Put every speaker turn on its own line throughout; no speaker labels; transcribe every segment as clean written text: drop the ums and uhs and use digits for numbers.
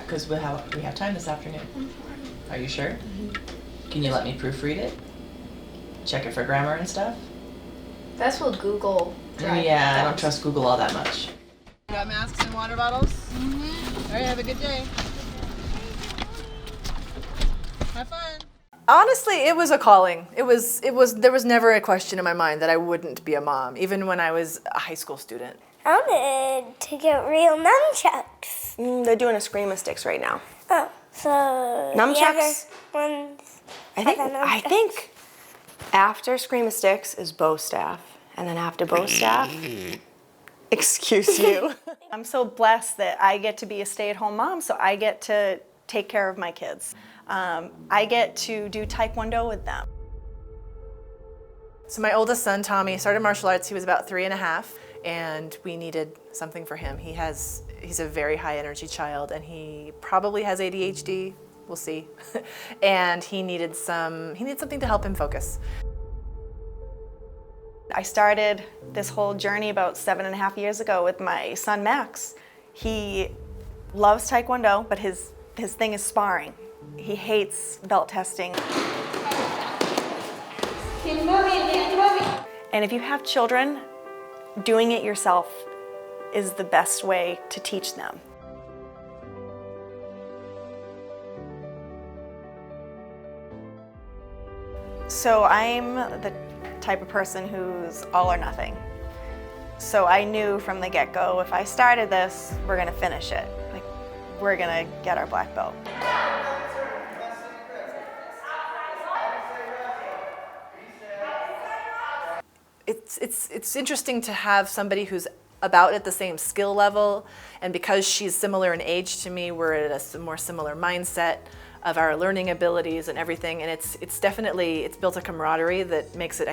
Because we have time this afternoon. Are you sure? Can you let me proofread it? Check it for grammar and stuff?
That's what Google Drive
Yeah, I
does.
don't trust Google all that much.
Got masks and water bottles? All right, have a good day. Have fun.
Honestly, it was a calling. There was never a question in my mind that I wouldn't be a mom, even when I was a high school student.
I wanted to get real nunchucks.
They're doing a Scream-A-Sticks right now.
Oh, so
Nunchucks?
the other ones
I
are the
think
nunchucks.
after Scream-A-Sticks is Bow Staff, and then after Bow Staff, excuse you.
I'm so blessed that I get to be a stay-at-home mom, so I get to take care of my kids. I get to do Taekwondo with them.
So my oldest son, Tommy, started martial arts. He was about 3.5, and we needed something for him. He's a very high energy child, and he probably has ADHD. We'll see. And he needed something to help him focus.
I started this whole journey about 7.5 years ago with my son, Max. He loves Taekwondo, but his thing is sparring. He hates belt testing.
Keep moving, keep moving.
And if you have children, doing it yourself is the best way to teach them. So I'm the type of person who's all or nothing. So I knew from the get-go, if I started this, we're gonna finish it. Like, we're gonna get our black belt.
It's interesting to have somebody who's about at the same skill level, and because she's similar in age to me, we're at a more similar mindset of our learning abilities and everything, and it's definitely built a camaraderie that makes it,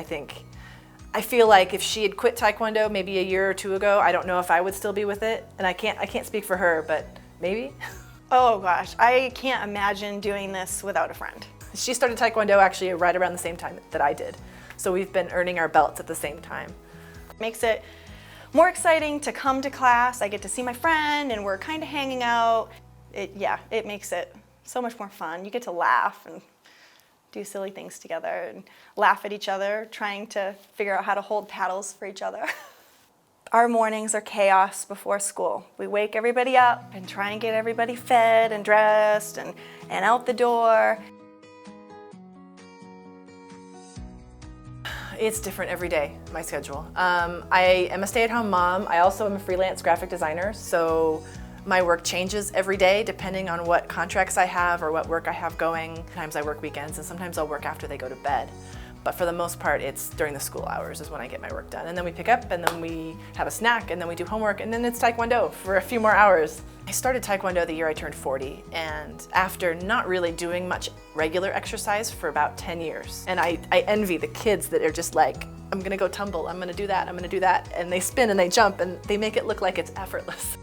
I feel like if she had quit Taekwondo maybe a year or two ago, I don't know if I would still be with it, and I can't speak for her, but maybe.
Oh gosh, I can't imagine doing this without a friend.
She started Taekwondo actually right around the same time that I did, so we've been earning our belts at the same time.
Makes it more exciting to come to class. I get to see my friend and we're kind of hanging out. It makes it so much more fun. You get to laugh and do silly things together and laugh at each other, trying to figure out how to hold paddles for each other. Our mornings are chaos before school. We wake everybody up and try and get everybody fed and dressed and out the door.
It's different every day, my schedule. I am a stay-at-home mom. I also am a freelance graphic designer, so my work changes every day depending on what contracts I have or what work I have going. Sometimes I work weekends and sometimes I'll work after they go to bed. But for the most part, it's during the school hours is when I get my work done. And then we pick up and then we have a snack and then we do homework and then it's Taekwondo for a few more hours. I started Taekwondo the year I turned 40, and after not really doing much regular exercise for about 10 years. And I envy the kids that are just like, I'm gonna go tumble, I'm gonna do that, I'm gonna do that. And they spin and they jump and they make it look like it's effortless.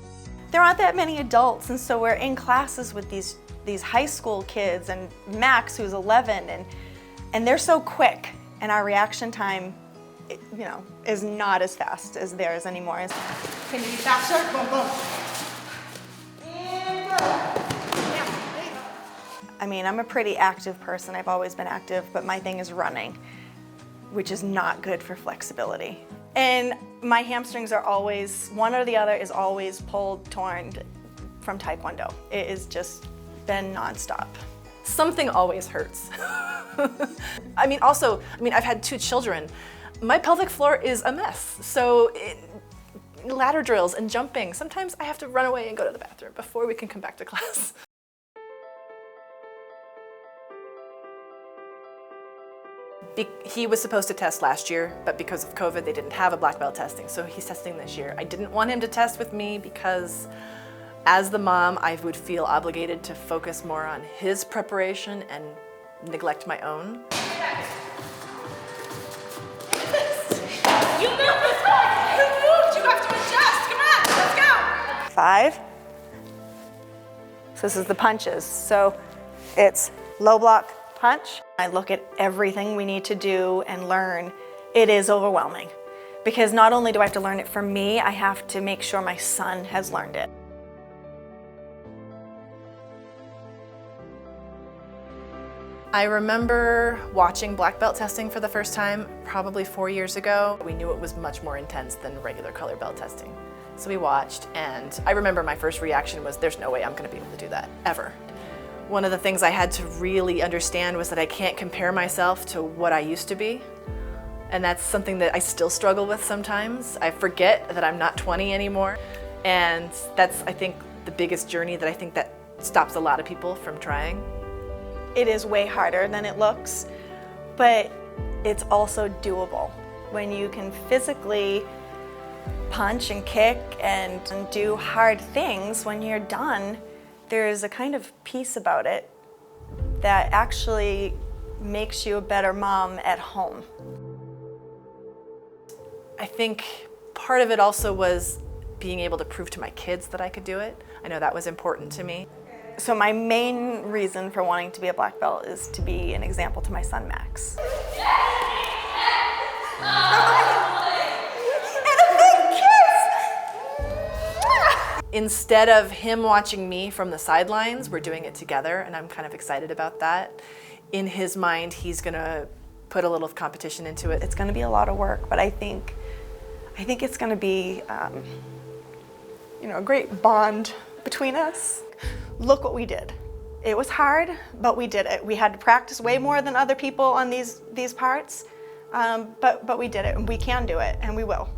There aren't that many adults, and so we're in classes with these high school kids and Max, who's 11, and they're so quick, and our reaction time, is not as fast as theirs anymore.
Can you be faster? Boom, boom.
I mean, I'm a pretty active person. I've always been active, but my thing is running, which is not good for flexibility. And my hamstrings are always, one or the other is always pulled, torn from Taekwondo. It has just been nonstop.
Something always hurts. I've had 2 children. My pelvic floor is a mess. So ladder drills and jumping, sometimes I have to run away and go to the bathroom before we can come back to class. He was supposed to test last year, but because of COVID, they didn't have a black belt testing, so he's testing this year. I didn't want him to test with me because as the mom, I would feel obligated to focus more on his preparation and neglect my own.
You moved this way! You moved! You have to adjust! Come on, let's go!
5. So this is the punches. So it's low block, punch. I look at everything we need to do and learn. It is overwhelming because not only do I have to learn it for me, I have to make sure my son has learned it.
I remember watching black belt testing for the first time probably 4 years ago. We knew it was much more intense than regular color belt testing. So we watched, and I remember my first reaction was, there's no way I'm gonna be able to do that, ever. One of the things I had to really understand was that I can't compare myself to what I used to be. And that's something that I still struggle with sometimes. I forget that I'm not 20 anymore. And that's, I think, the biggest journey that I think that stops a lot of people from trying.
It is way harder than it looks, but it's also doable. When you can physically punch and kick and do hard things, when you're done, there's a kind of peace about it that actually makes you a better mom at home.
I think part of it also was being able to prove to my kids that I could do it. I know that was important to me.
So my main reason for wanting to be a black belt is to be an example to my son, Max.
Instead of him watching me from the sidelines, we're doing it together, and I'm kind of excited about that. In his mind, he's gonna put a little competition into it.
It's gonna be a lot of work, but I think it's gonna be a great bond between us. Look what we did. It was hard, but we did it. We had to practice way more than other people on these parts, but we did it, and we can do it, and we will.